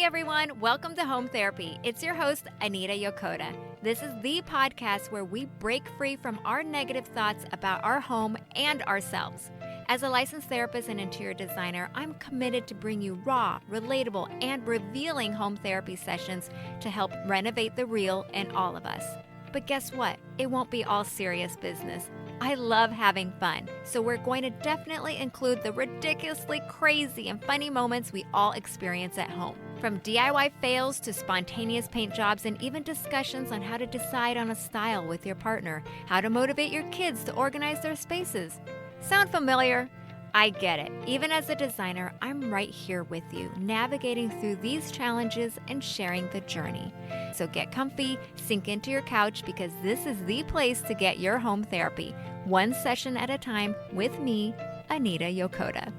everyone, welcome to Home Therapy. It's your host, Anita Yokota. This is the podcast where we break free from our negative thoughts about our home and ourselves. As a licensed therapist and interior designer, I'm committed to bring you raw, relatable, and revealing home therapy sessions to help renovate the real in all of us. But guess what? It won't be all serious business. I love having fun, so we're going to definitely include the ridiculously crazy and funny moments we all experience at home. From DIY fails to spontaneous paint jobs and even discussions on how to decide on a style with your partner, how to motivate your kids to organize their spaces. Sound familiar? I get it. Even as a designer, I'm right here with you, navigating through these challenges and sharing the journey. So get comfy, sink into your couch, because this is the place to get your home therapy, one session at a time with me, Anita Yokota.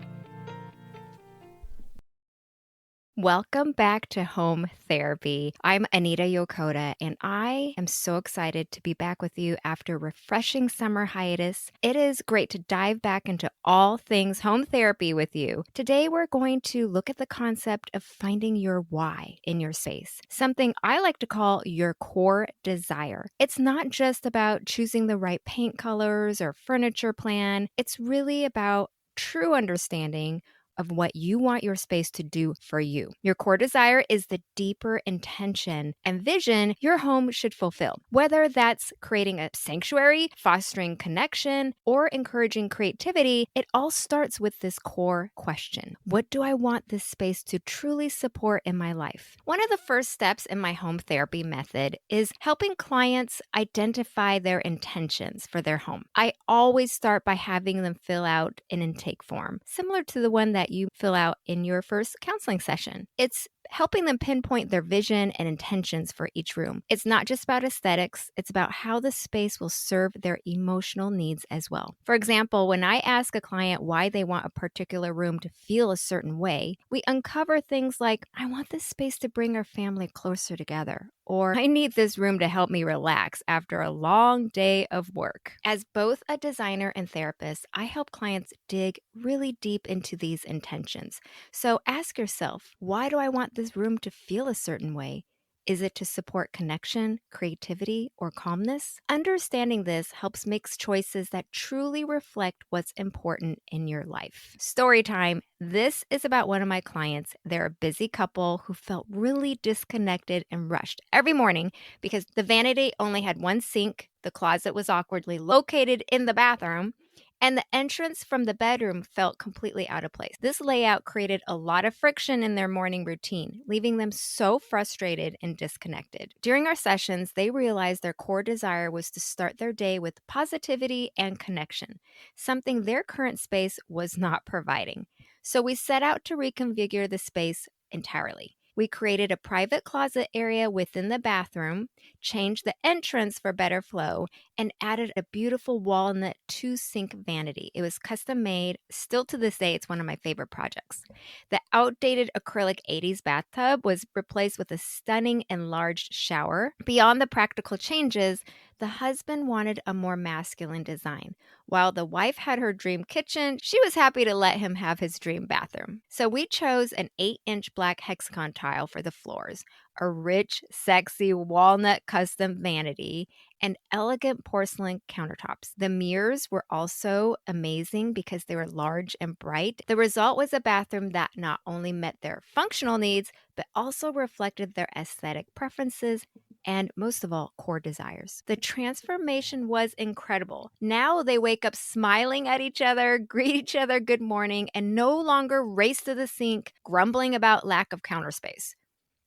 Welcome back to Home Therapy. I'm Anita Yokota, and I am so excited to be back with you after a refreshing summer hiatus. It is great to dive back into all things home therapy with you. Today, we're going to look at the concept of finding your why in your space, something I like to call your core desire. It's not just about choosing the right paint colors or furniture plan. It's really about true understanding of what you want your space to do for you. Your core desire is the deeper intention and vision your home should fulfill. Whether that's creating a sanctuary, fostering connection, or encouraging creativity, it all starts with this core question. What do I want this space to truly support in my life? One of the first steps in my home therapy method is helping clients identify their intentions for their home. I always start by having them fill out an intake form, similar to the one that you fill out in your first counseling session. It's helping them pinpoint their vision and intentions for each room. It's not just about aesthetics, it's about how the space will serve their emotional needs as well. For example, when I ask a client why they want a particular room to feel a certain way, we uncover things like, I want this space to bring our family closer together, or I need this room to help me relax after a long day of work. As both a designer and therapist, I help clients dig really deep into these intentions. So ask yourself, why do I want this room to feel a certain way? Is it to support connection, creativity, or calmness? Understanding this helps make choices that truly reflect what's important in your life. Story time. This is about one of my clients. They're a busy couple who felt really disconnected and rushed every morning because the vanity only had one sink, the closet was awkwardly located in the bathroom, and the entrance from the bedroom felt completely out of place. This layout created a lot of friction in their morning routine, leaving them so frustrated and disconnected. During our sessions, they realized their core desire was to start their day with positivity and connection, something their current space was not providing. So we set out to reconfigure the space entirely. We created a private closet area within the bathroom, changed the entrance for better flow, and added a beautiful walnut 2-sink vanity. It was custom made. Still to this day, it's one of my favorite projects. The outdated acrylic 80s bathtub was replaced with a stunning enlarged shower. Beyond the practical changes, the husband wanted a more masculine design. While the wife had her dream kitchen, she was happy to let him have his dream bathroom. So we chose an 8-inch black hexagon tile for the floors, a rich, sexy walnut custom vanity, and elegant porcelain countertops. The mirrors were also amazing because they were large and bright. The result was a bathroom that not only met their functional needs, but also reflected their aesthetic preferences and, most of all, core desires. The transformation was incredible. Now they wake up smiling at each other, greet each other good morning, and no longer race to the sink, grumbling about lack of counter space.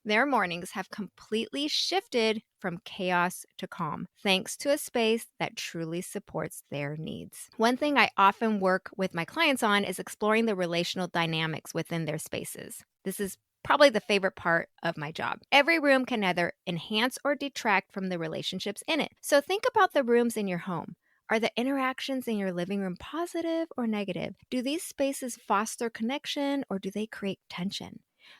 Their mornings have completely shifted from chaos to calm, thanks to a space that truly supports their needs. One thing I often work with my clients on is exploring the relational dynamics within their spaces. This is probably the favorite part of my job. Every room can either enhance or detract from the relationships in it. So think about the rooms in your home. Are the interactions in your living room positive or negative? Do these spaces foster connection or do they create tension?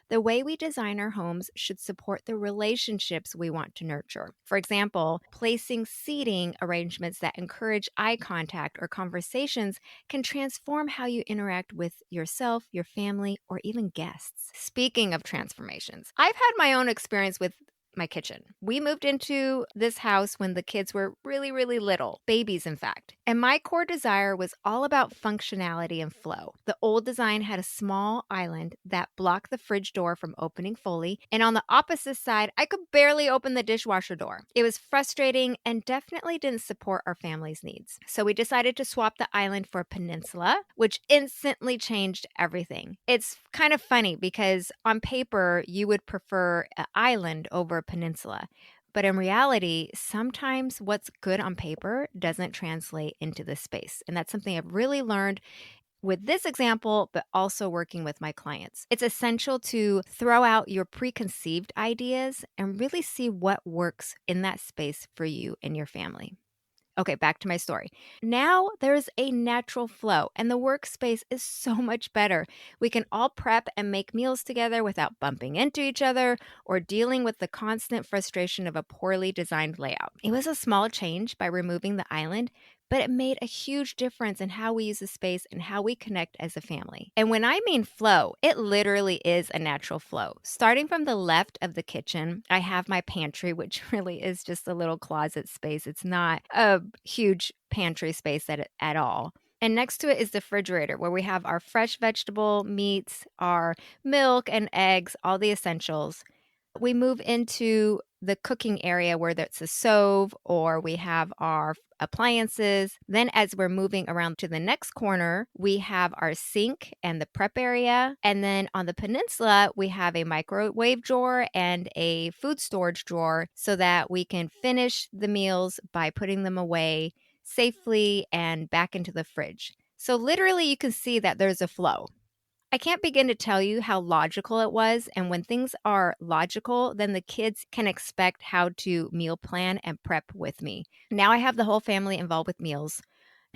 The way we design our homes should support the relationships we want to nurture. For example, placing seating arrangements that encourage eye contact or conversations can transform how you interact with yourself, your family, or even guests. Speaking of transformations, I've had my own experience with my kitchen. We moved into this house when the kids were really, really little, babies, in fact. And my core desire was all about functionality and flow. The old design had a small island that blocked the fridge door from opening fully. And on the opposite side, I could barely open the dishwasher door. It was frustrating and definitely didn't support our family's needs. So we decided to swap the island for a peninsula, which instantly changed everything. It's kind of funny because on paper, you would prefer an island over a peninsula. But in reality, sometimes what's good on paper doesn't translate into the space. And that's something I've really learned with this example, but also working with my clients. It's essential to throw out your preconceived ideas and really see what works in that space for you and your family. Okay, back to my story. Now there's a natural flow, and the workspace is so much better. We can all prep and make meals together without bumping into each other or dealing with the constant frustration of a poorly designed layout. It was a small change by removing the island, but it made a huge difference in how we use the space and how we connect as a family. And when I mean flow, it literally is a natural flow. Starting from the left of the kitchen, I have my pantry, which really is just a little closet space. It's not a huge pantry space at all. And next to it is the refrigerator where we have our fresh vegetable, meats, our milk and eggs, all the essentials. We move into the cooking area where there's a stove or we have our appliances. Then as we're moving around to the next corner, we have our sink and the prep area. And then on the peninsula, we have a microwave drawer and a food storage drawer so that we can finish the meals by putting them away safely and back into the fridge. So literally you can see that there's a flow. I can't begin to tell you how logical it was. And when things are logical, then the kids can expect how to meal plan and prep with me. Now I have the whole family involved with meals.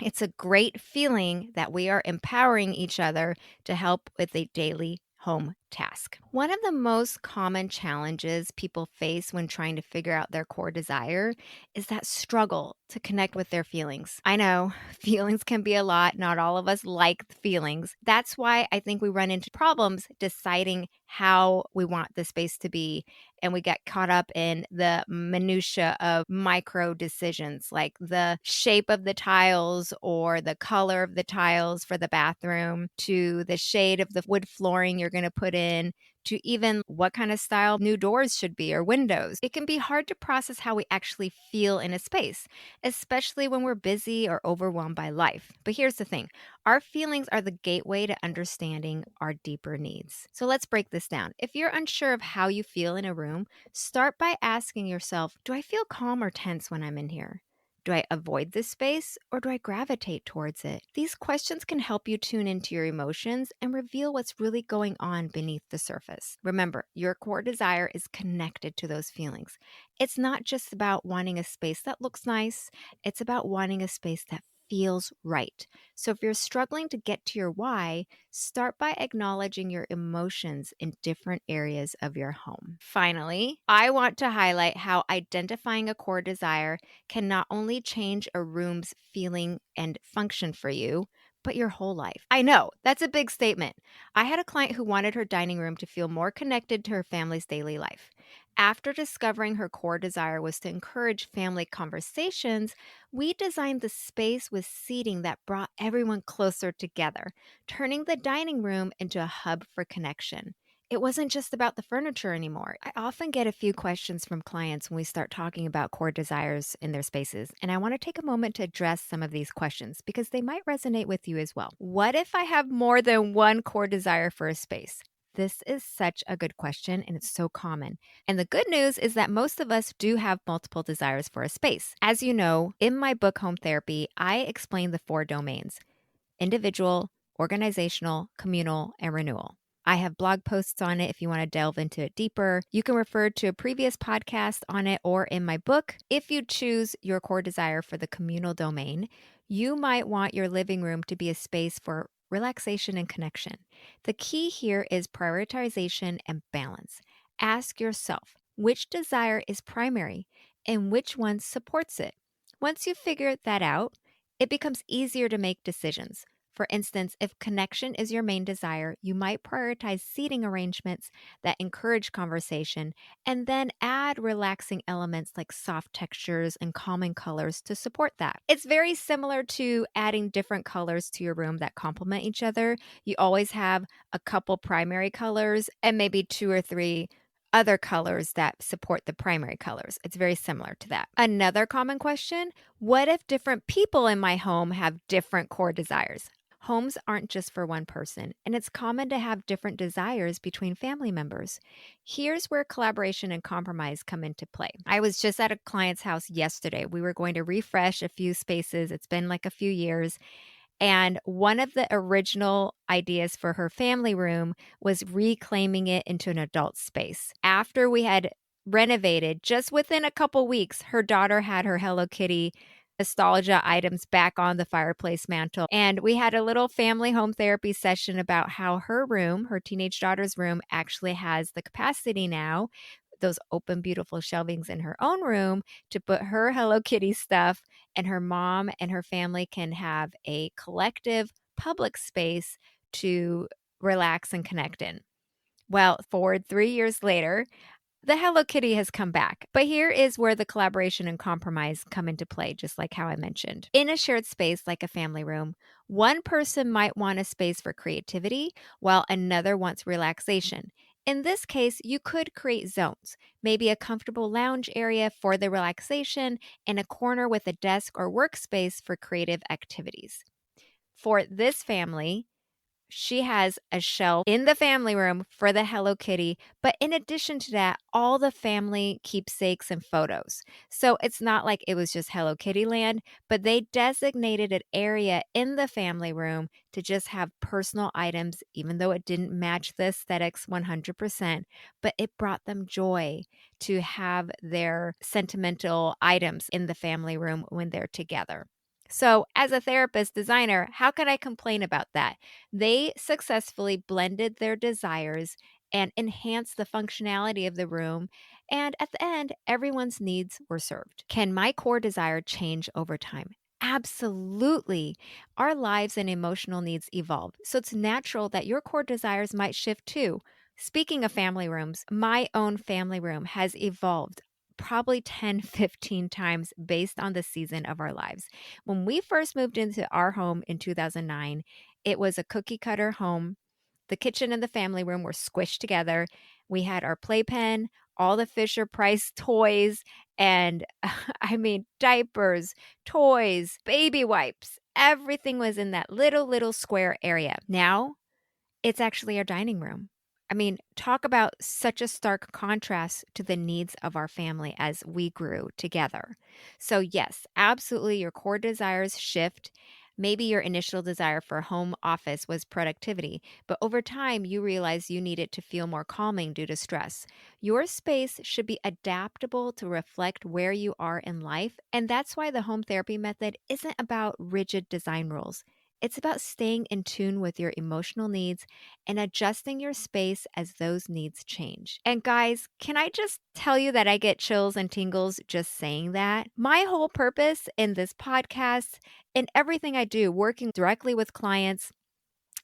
It's a great feeling that we are empowering each other to help with a daily home task. One of the most common challenges people face when trying to figure out their core desire is that struggle to connect with their feelings. I know feelings can be a lot. Not all of us like feelings. That's why I think we run into problems deciding how we want the space to be. And we get caught up in the minutia of micro decisions like the shape of the tiles or the color of the tiles for the bathroom to the shade of the wood flooring you're going to put in to even what kind of style new doors should be or windows. It can be hard to process how we actually feel in a space, especially when we're busy or overwhelmed by life. But here's the thing. Our feelings are the gateway to understanding our deeper needs. So let's break this down. If you're unsure of how you feel in a room, start by asking yourself, do I feel calm or tense when I'm in here? Do I avoid this space or do I gravitate towards it? These questions can help you tune into your emotions and reveal what's really going on beneath the surface. Remember, your core desire is connected to those feelings. It's not just about wanting a space that looks nice, it's about wanting a space that feels right. So if you're struggling to get to your why, start by acknowledging your emotions in different areas of your home. Finally, I want to highlight how identifying a core desire can not only change a room's feeling and function for you, but your whole life. I know, that's a big statement. I had a client who wanted her dining room to feel more connected to her family's daily life. After discovering her core desire was to encourage family conversations, we designed the space with seating that brought everyone closer together, turning the dining room into a hub for connection. It wasn't just about the furniture anymore. I often get a few questions from clients when we start talking about core desires in their spaces, and I want to take a moment to address some of these questions because they might resonate with you as well. What if I have more than one core desire for a space? This is such a good question, and it's so common. And the good news is that most of us do have multiple desires for a space. As you know, in my book, Home Therapy, I explain the 4 domains: individual, organizational, communal, and renewal. I have blog posts on it if you want to delve into it deeper. You can refer to a previous podcast on it or in my book. If you choose your core desire for the communal domain, you might want your living room to be a space for relaxation and connection. The key here is prioritization and balance. Ask yourself which desire is primary and which one supports it. Once you figure that out, it becomes easier to make decisions. For instance, if connection is your main desire, you might prioritize seating arrangements that encourage conversation and then add relaxing elements like soft textures and calming colors to support that. It's very similar to adding different colors to your room that complement each other. You always have a couple primary colors and maybe two or three other colors that support the primary colors. It's very similar to that. Another common question: what if different people in my home have different core desires? Homes aren't just for one person, and it's common to have different desires between family members. Here's where collaboration and compromise come into play. I was just at a client's house yesterday. We were going to refresh a few spaces. It's been like a few years. And one of the original ideas for her family room was reclaiming it into an adult space. After we had renovated, just within a couple weeks, her daughter had her Hello Kitty nostalgia items back on the fireplace mantle. And we had a little family home therapy session about how her room, her teenage daughter's room, actually has the capacity now, those open, beautiful shelvings in her own room, to put her Hello Kitty stuff, and her mom and her family can have a collective public space to relax and connect in. Well, forward 3 years later, the Hello Kitty has come back. But here is where the collaboration and compromise come into play, just like how I mentioned. In a shared space like a family room, one person might want a space for creativity while another wants relaxation. In this case, you could create zones, maybe a comfortable lounge area for the relaxation and a corner with a desk or workspace for creative activities. For this family, she has a shelf in the family room for the Hello Kitty, but in addition to that, all the family keepsakes and photos. So it's not like it was just Hello Kitty land, but they designated an area in the family room to just have personal items, even though it didn't match the aesthetics 100%, but it brought them joy to have their sentimental items in the family room when they're together. So, as a therapist designer, how could I complain about that? They successfully blended their desires and enhanced the functionality of the room. And at the end, everyone's needs were served. Can my core desire change over time? Absolutely. Our lives and emotional needs evolve. So it's natural that your core desires might shift too. Speaking of family rooms, my own family room has evolved probably 10, 15 times based on the season of our lives. When we first moved into our home in 2009, it was a cookie cutter home. The kitchen and the family room were squished together. We had our playpen, all the Fisher Price toys, and I mean, diapers, toys, baby wipes. Everything was in that little square area. Now it's actually our dining room. I mean, talk about such a stark contrast to the needs of our family as we grew together. So, yes, absolutely, your core desires shift. Maybe your initial desire for a home office was productivity, but over time you realize you need it to feel more calming due to stress. Your space should be adaptable to reflect where you are in life, and that's why the home therapy method isn't about rigid design rules. It's about staying in tune with your emotional needs and adjusting your space as those needs change. And guys, can I just tell you that I get chills and tingles just saying that? My whole purpose in this podcast and everything I do, working directly with clients,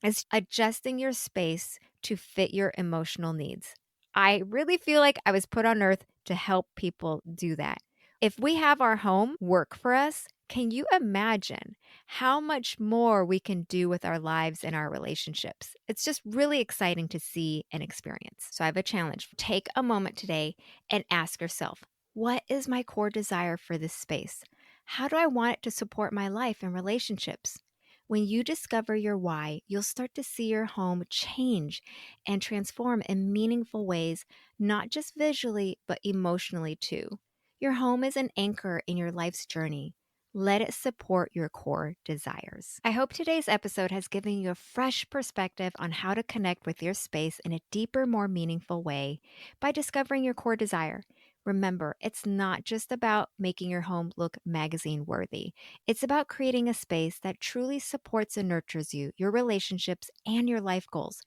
is adjusting your space to fit your emotional needs. I really feel like I was put on earth to help people do that. If we have our home work for us, can you imagine how much more we can do with our lives and our relationships? It's just really exciting to see and experience. So I have a challenge. Take a moment today and ask yourself, what is my core desire for this space? How do I want it to support my life and relationships? When you discover your why, you'll start to see your home change and transform in meaningful ways, not just visually, but emotionally too. Your home is an anchor in your life's journey. Let it support your core desires. I hope today's episode has given you a fresh perspective on how to connect with your space in a deeper, more meaningful way by discovering your core desire. Remember, it's not just about making your home look magazine worthy. It's about creating a space that truly supports and nurtures you, your relationships, and your life goals.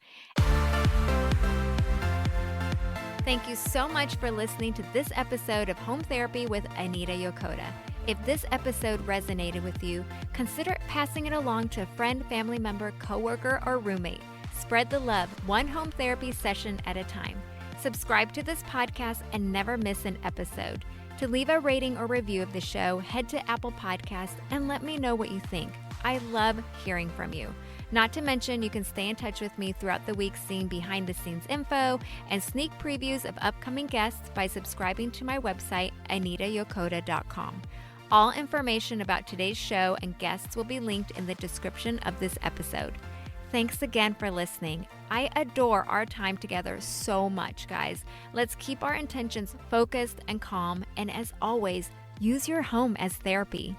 Thank you so much for listening to this episode of Home Therapy with Anita Yokota. If this episode resonated with you, consider passing it along to a friend, family member, coworker, or roommate. Spread the love, one home therapy session at a time. Subscribe to this podcast and never miss an episode. To leave a rating or review of the show, head to Apple Podcasts and let me know what you think. I love hearing from you. Not to mention, you can stay in touch with me throughout the week, seeing behind the scenes info and sneak previews of upcoming guests by subscribing to my website, anitayokota.com. All information about today's show and guests will be linked in the description of this episode. Thanks again for listening. I adore our time together so much, guys. Let's keep our intentions focused and calm, and as always, use your home as therapy.